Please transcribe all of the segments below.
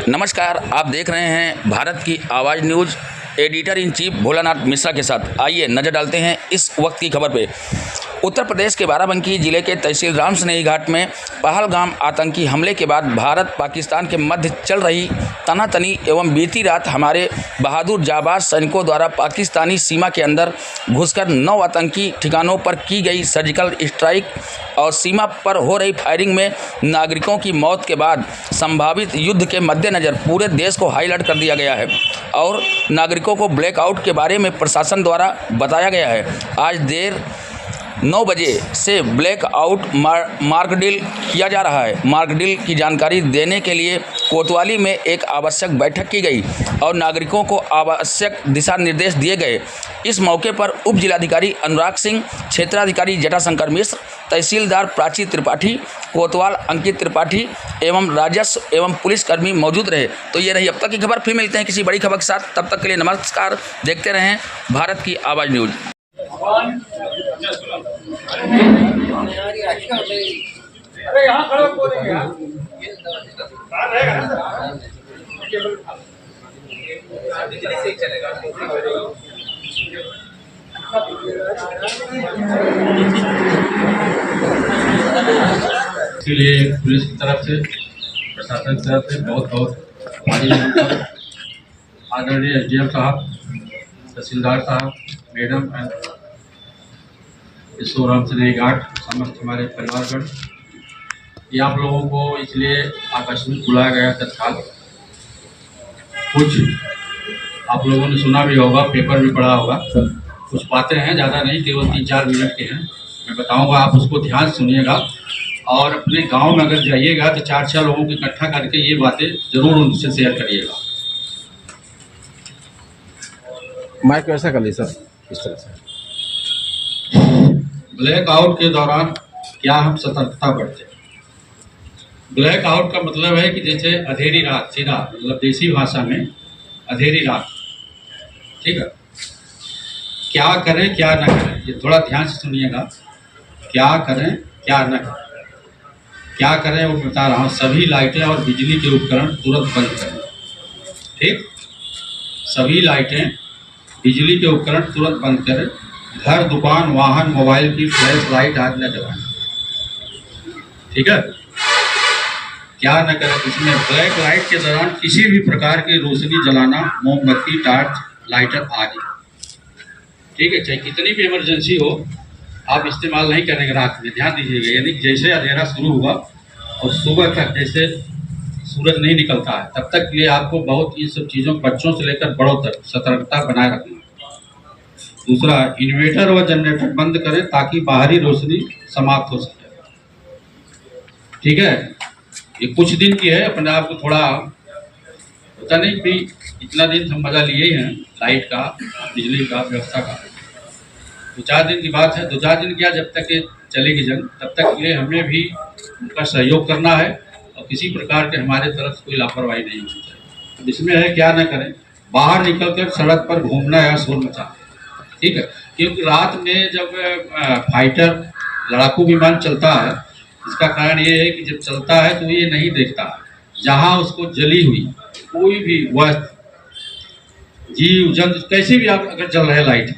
नमस्कार, आप देख रहे हैं भारत की आवाज़ news. Editor in chief Bholanath Mishra के साथ आइए नज़र डालते हैं इस वक्त की खबर पे। उत्तर प्रदेश के बाराबंकी जिले के तहसील रामसनेही घाट में पहलगाम आतंकी हमले के बाद भारत पाकिस्तान के मध्य चल रही तनातनी एवं बीती रात हमारे बहादुर जाबाज सैनिकों द्वारा पाकिस्तानी सीमा के अंदर घुसकर 9 आतंकी ठिकानों पर की गई सर्जिकल स्ट्राइक और सीमा पर हो रही फायरिंग में नागरिकों की मौत के बाद संभावित युद्ध के मद्देनज़र पूरे देश को हाई अलर्ट कर दिया गया है और नागरिकों को ब्लैकआउट के बारे में प्रशासन द्वारा बताया गया है। आज देर 9 बजे से ब्लैकआउट मार्कडील किया जा रहा है। मार्कडील की जानकारी देने के लिए कोतवाली में एक आवश्यक बैठक की गई और नागरिकों को आवश्यक दिशा निर्देश दिए गए। इस मौके पर उप जिलाधिकारी अनुराग सिंह, क्षेत्राधिकारी जटाशंकर मिश्र, तहसीलदार प्राची त्रिपाठी, कोतवाल अंकित त्रिपाठी एवं राजस्व एवं पुलिसकर्मी मौजूद रहे। तो ये रही अब तक की खबर। फिर मिलते हैं किसी बड़ी खबर के साथ, तब तक के लिए नमस्कार। देखते रहें भारत की आवाज़ न्यूज़। अरे यहाँ खड़ा बोलेंगे यार। बिजली से चलेगा। इसलिए पुलिस की तरफ से, प्रशासन की तरफ से बहुत बहुत आदरणीय एसडीएम साहब, तहसीलदार साहब, मैडम रामसनेही घाट, समस्त हमारे परिवारगण, ये आप लोगों को इसलिए आकस्मिक बुलाया गया तत्काल। कुछ आप लोगों ने सुना भी होगा, पेपर भी पढ़ा होगा। कुछ बातें हैं, ज़्यादा नहीं, केवल 3-4 मिनट के हैं। मैं बताऊंगा, आप उसको ध्यान सुनिएगा और अपने गांव में अगर जाइएगा तो 4-4 लोगों को इकट्ठा करके ये बातें ज़रूर उनसे शेयर करिएगा। माइक वैसा कर ली सर, इस तरह से। ब्लैकआउट के दौरान क्या हम सतर्कता बरतें? ब्लैकआउट का मतलब है कि जैसे अंधेरी रात, सीधा मतलब देसी भाषा में अंधेरी रात, ठीक है। क्या करें क्या न करें, ये थोड़ा ध्यान से सुनिएगा। क्या करें क्या न करें, क्या करें वो बता रहा हूँ। सभी लाइटें और बिजली के उपकरण तुरंत बंद करें, ठीक। सभी लाइटें, बिजली के उपकरण तुरंत बंद करें। घर, दुकान, वाहन, मोबाइल की फ्लैश लाइट आज न जलाएं, ठीक है। क्या न करें, इसमें ब्लैक लाइट के दौरान किसी भी प्रकार की रोशनी जलाना, मोमबत्ती, टार्च, लाइटर आदि, ठीक है। चाहे कितनी भी इमरजेंसी हो, आप इस्तेमाल नहीं करेंगे रात में, ध्यान दीजिएगा। यानी जैसे अंधेरा शुरू हुआ और सुबह तक जैसे सूरज नहीं निकलता है, तब तक ये आपको बहुत इन सब चीज़ों, बच्चों से लेकर बड़ों तक सतर्कता बनाए रखना। दूसरा, इन्वर्टर व जनरेटर बंद करें ताकि बाहरी रोशनी समाप्त हो सके, ठीक है। ये कुछ दिन की है, अपने आप को थोड़ा होता नहीं कि इतना दिन हम मजा लिए हैं लाइट का, बिजली का, व्यवस्था का। 2-4 दिन की बात है। 2-4 दिन क्या, जब तक ये चलेगी जंग, तब तक ये हमें भी उनका सहयोग करना है और किसी प्रकार के हमारे तरफ से कोई लापरवाही नहीं होनी चाहिए। तो इसमें है क्या न करें, बाहर निकलकर सड़क पर घूमना या शोर मचाना, ठीक है। क्योंकि रात में जब फाइटर, लड़ाकू विमान चलता है, इसका कारण ये है कि जब चलता है तो ये नहीं देखता जहाँ उसको जली हुई कोई भी वस्तु, जीव जंतु, कैसे भी आप अगर जल रहे लाइट,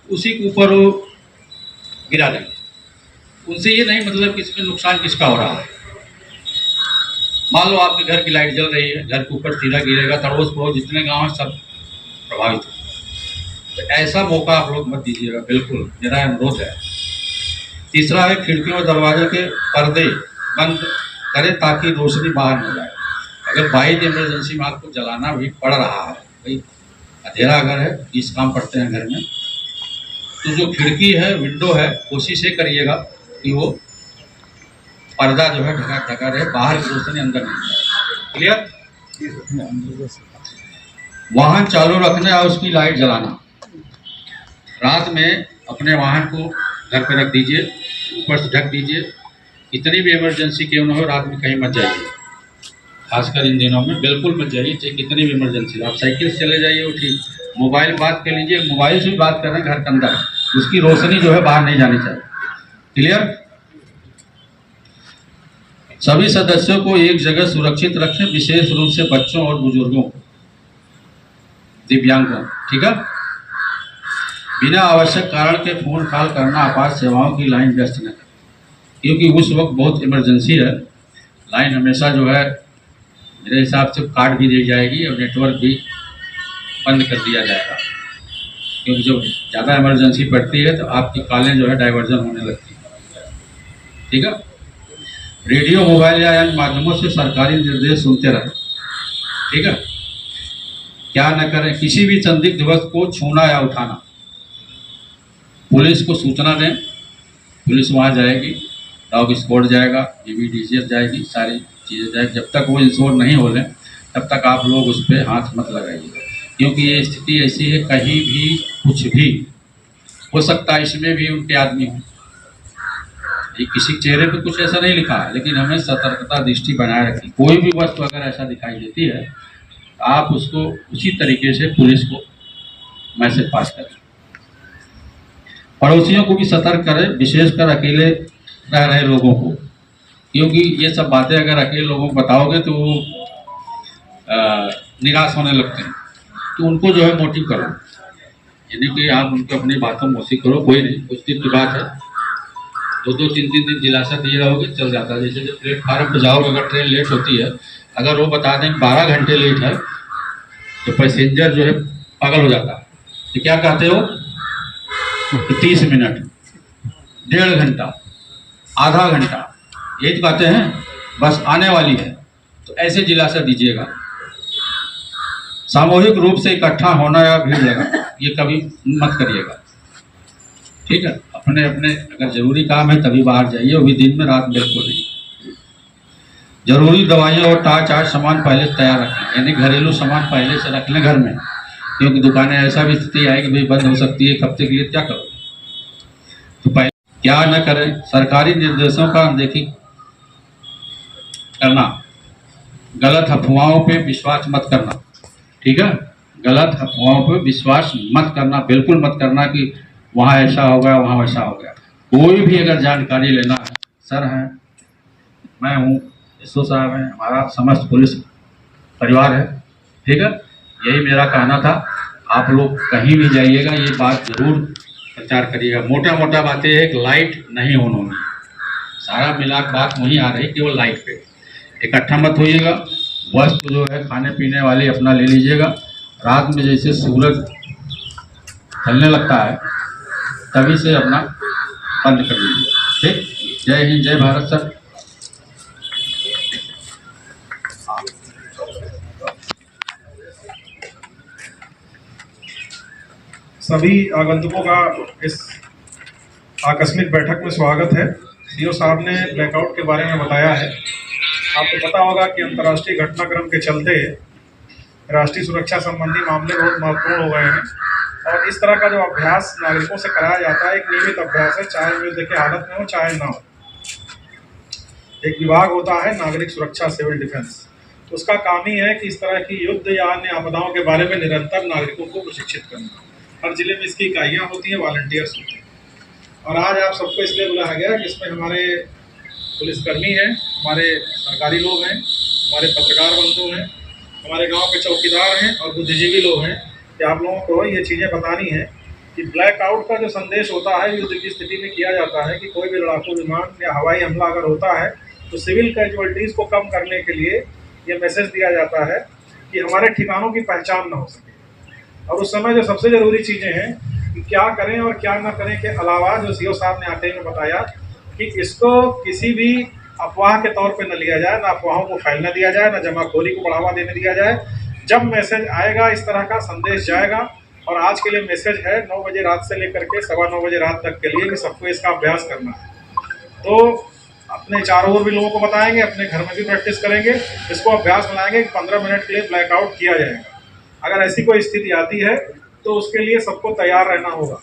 उसी के ऊपर वो गिरा देंगे। उनसे ये नहीं मतलब कि इसमें नुकसान किसका हो रहा है। मान लो आपके घर की लाइट जल रही है, घर के ऊपर सीधा गिरेगा तो अड़ोस पड़ोस जितने गाँव हैं सब प्रभावित हो। तो ऐसा मौका आप लोग मत दीजिएगा, बिल्कुल मेरा अनुरोध है। तीसरा है, खिड़कियों और दरवाजे के पर्दे बंद करें ताकि रोशनी बाहर न जाए। अगर बाइक इमरजेंसी में आपको जलाना भी पड़ रहा है, भाई अंधेरा अगर है, 20 काम पड़ते हैं घर में, तो जो खिड़की है, विंडो है, कोशिश ये करिएगा कि वो पर्दा जो है ढका रहे, बाहर की रोशनी अंदर नहीं जाए। क्लियर? वाहन चालू रखना और उसकी लाइट जलाना। रात में अपने वाहन को घर पर रख दीजिए, ऊपर से ढक दीजिए। इतनी भी इमरजेंसी क्यों न हो, रात में कहीं मत जाइए, खासकर इन दिनों में बिल्कुल मत जाइए। चाहे कितनी भी इमरजेंसी, आप साइकिल से चले जाइए, वो ठीक। मोबाइल बात कर लीजिए, मोबाइल से भी बात कर रहे हैं घर के अंदर, उसकी रोशनी जो है बाहर नहीं जानी चाहिए। क्लियर? सभी सदस्यों को एक जगह सुरक्षित रखें, विशेष रूप से बच्चों और बुजुर्गों को, दिव्यांगों। ठीक है। बिना आवश्यक कारण के फोन कॉल करना, आपात सेवाओं की लाइन व्यस्त न करें, क्योंकि उस वक्त बहुत इमरजेंसी है। लाइन हमेशा जो है मेरे हिसाब से काट भी दी जाएगी और नेटवर्क भी बंद कर दिया जाएगा, क्योंकि जब ज़्यादा इमरजेंसी पड़ती है तो आपकी कॉलें जो है डाइवर्जन होने लगती है। ठीक है। रेडियो, मोबाइल या अन्य माध्यमों से सरकारी निर्देश सुनते रहें। ठीक है। क्या न करें, किसी भी संदिग्ध वस्तु को छूना या उठाना। पुलिस को सूचना दें, पुलिस वहाँ जाएगी, डॉग स्क्वाड जाएगा, EVDCS जाएगी, सारी चीज़ें जाएगी। जब तक वो इंश्योर नहीं हो लें तब तक आप लोग उस पर हाथ मत लगाइए, क्योंकि ये स्थिति ऐसी है, कहीं भी कुछ भी हो सकता है। इसमें भी उनके आदमी हों, ये किसी चेहरे पे कुछ ऐसा नहीं लिखा है, लेकिन हमें सतर्कता दृष्टि बनाए रखी। कोई भी वस्तु अगर ऐसा दिखाई देती है तो आप उसको उसी तरीके से पुलिस को मैसेज पास करें। पड़ोसियों को भी सतर्क करें, विशेषकर अकेले रह रहे लोगों को, क्योंकि ये सब बातें अगर अकेले लोगों को बताओगे तो वो निराश होने लगते हैं। तो उनको जो है मोटिव करो, यानी कि आप उनको अपनी बातों में मोटिव करो। कोई नहीं, कुछ दिन की बात है, 2-2, 3-3 दिन दिलासा दिए रहोगे, चल जाता है। जैसे जब प्लेटफार्म पर जाओगे, अगर ट्रेन लेट होती है, अगर वो बता दें 12 घंटे लेट है तो पैसेंजर जो है पागल हो जाता है। तो क्या कहते हो कि 30 मिनट, 1.5 घंटा, आधा घंटा, यही तो कहते हैं, बस आने वाली है। तो ऐसे दिलासा दीजिएगा। सामूहिक रूप से इकट्ठा होना या भीड़ लगा, ये कभी मत करिएगा। ठीक है। अपने अपने अगर जरूरी काम है तभी बाहर जाइए, वो भी दिन में, रात बिल्कुल नहीं। जरूरी दवाइयाँ और टार्च आर्च सामान पहले से तैयार रखें, यानी घरेलू सामान पहले से रख लें घर में, क्योंकि दुकानें ऐसा भी स्थिति आएगी कि भाई बंद हो सकती है, एक हफ्ते के लिए क्या करोगे। तो पहले क्या न करें, सरकारी निर्देशों का अनदेखी करना, गलत अफवाहों पे विश्वास मत करना। ठीक है। गलत अफवाहों पे विश्वास मत करना, बिल्कुल मत करना कि वहाँ ऐसा हो गया, वहाँ वैसा हो गया। कोई भी अगर जानकारी लेना है, सर हैं, मैं हूँ, SO साहब हैं, हमारा समस्त पुलिस परिवार है। ठीक है। यही मेरा कहना था। आप लोग कहीं भी जाइएगा ये बात ज़रूर प्रचार करिएगा। मोटा मोटा बातें, एक लाइट नहीं ऑन होनी, सारा मिला बात वहीं आ रही, केवल लाइट पे इकट्ठा मत होइएगा। वस्तु जो है खाने पीने वाली अपना ले लीजिएगा। रात में जैसे सूरज ढलने लगता है तभी से अपना बंद कर लीजिए। ठीक। जय हिंद, जय भारत सर। सभी आगंतुकों का इस आकस्मिक बैठक में स्वागत है। CO साहब ने ब्लैकआउट के बारे में बताया है। आपको पता होगा कि अंतर्राष्ट्रीय घटनाक्रम के चलते राष्ट्रीय सुरक्षा संबंधी मामले बहुत महत्वपूर्ण हो गए हैं, और इस तरह का जो अभ्यास नागरिकों से कराया जाता है, एक नियमित अभ्यास है, चाहे युद्ध के हालत में हो चाहे ना हो। एक विभाग होता है नागरिक सुरक्षा, सिविल डिफेंस, तो उसका काम ही है कि इस तरह की युद्ध या अन्य आपदाओं के बारे में निरंतर नागरिकों को प्रशिक्षित करना। हर जिले में इसकी इकाइयाँ होती हैं, वॉलंटियर्स होते हैं। और आज आप सबको इसलिए बुलाया गया कि इसमें हमारे पुलिसकर्मी हैं, हमारे सरकारी लोग हैं, हमारे पत्रकार बंधु हैं, हमारे गांव के चौकीदार हैं और बुद्धिजीवी लोग हैं, कि आप लोगों को ये चीज़ें बतानी है कि ब्लैकआउट का जो संदेश होता है युद्ध की स्थिति में किया जाता है, कि कोई भी लड़ाकू विमान या हवाई हमला अगर होता है तो सिविल कैजुअलिटीज़ को कम करने के लिए ये मैसेज दिया जाता है कि हमारे ठिकानों की पहचान ना हो सके। और उस समय जो सबसे ज़रूरी चीज़ें हैं कि क्या करें और क्या ना करें के अलावा, जो CO साहब ने आते में बताया कि इसको किसी भी अफवाह के तौर पे न लिया जाए, ना अफवाहों को फैलने दिया जाए, ना जमाखोरी को बढ़ावा देने दिया जाए। जब मैसेज आएगा, इस तरह का संदेश जाएगा, और आज के लिए मैसेज है 9 बजे रात से लेकर के 9:15 बजे रात तक के लिए कि सबको इसका अभ्यास करना है। तो अपने चारों ओर भी लोगों को बताएंगे, अपने घर में भी प्रैक्टिस करेंगे, इसको अभ्यास बनाएंगे कि 15 मिनट के लिए ब्लैकआउट किया जाएगा। अगर ऐसी कोई स्थिति आती है तो उसके लिए सबको तैयार रहना होगा।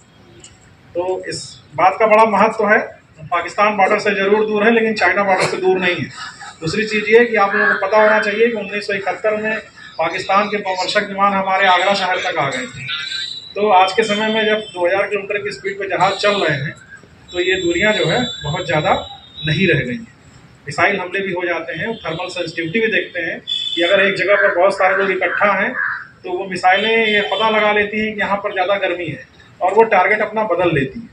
तो इस बात का बड़ा महत्व है। पाकिस्तान बॉर्डर से ज़रूर दूर है, लेकिन चाइना बॉर्डर से दूर नहीं है। दूसरी चीज़ ये कि आप लोगों को पता होना चाहिए कि 1971 में पाकिस्तान के बमवर्षक विमान हमारे आगरा शहर तक आ गए थे। तो आज के समय में जब 2000 किलोमीटर की स्पीड पर जहाज़ चल रहे हैं तो ये दूरियाँ जो है बहुत ज़्यादा नहीं रह गई हैं। मिसाइल हमले भी हो जाते हैं, थर्मल सेंसिटिविटी भी देखते हैं कि अगर एक जगह पर बहुत सारे लोग इकट्ठा हैं तो वो मिसाइलें ये पता लगा लेती हैं कि यहाँ पर ज़्यादा गर्मी है और वो टारगेट अपना बदल लेती है।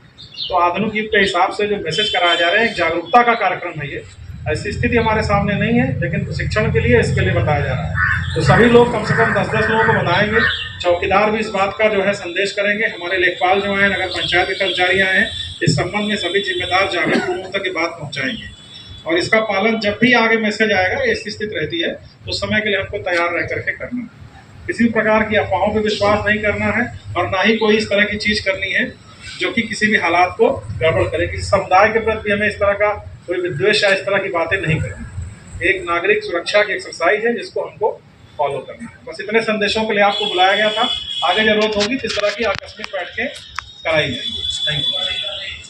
तो आधुनिक युग के हिसाब से जो मैसेज कराया जा रहा है, एक जागरूकता का कार्यक्रम है ये। ऐसी स्थिति हमारे सामने नहीं है, लेकिन प्रशिक्षण के लिए इसके लिए बताया जा रहा है। तो सभी लोग कम से कम 10-10 लोगों को बताएंगे, चौकीदार भी इस बात का जो है संदेश करेंगे, हमारे लेखपाल जो हैं, नगर पंचायत के कर्मचारी आए हैं, इस संबंध में सभी जिम्मेदार जागरूक लोगों तक ये बात पहुँचाएंगे। और इसका पालन जब भी आगे मैसेज आएगा, ऐसी स्थिति रहती है, तो उस समय के लिए हमको तैयार रह करके करना है। किसी प्रकार की अफवाहों पर विश्वास नहीं करना है और ना ही कोई इस तरह की चीज़ करनी है जो कि किसी भी हालात को गड़बड़ करे। किसी समुदाय के प्रति हमें इस तरह का कोई विद्वेष या इस तरह की बातें नहीं करनी। एक नागरिक सुरक्षा की एक्सरसाइज है जिसको हमको फॉलो करना है। बस इतने संदेशों के लिए आपको बुलाया गया था। आगे जरूरत होगी तो इस तरह की आकस्मिक बैठकें कराई जाएंगी। Thank you.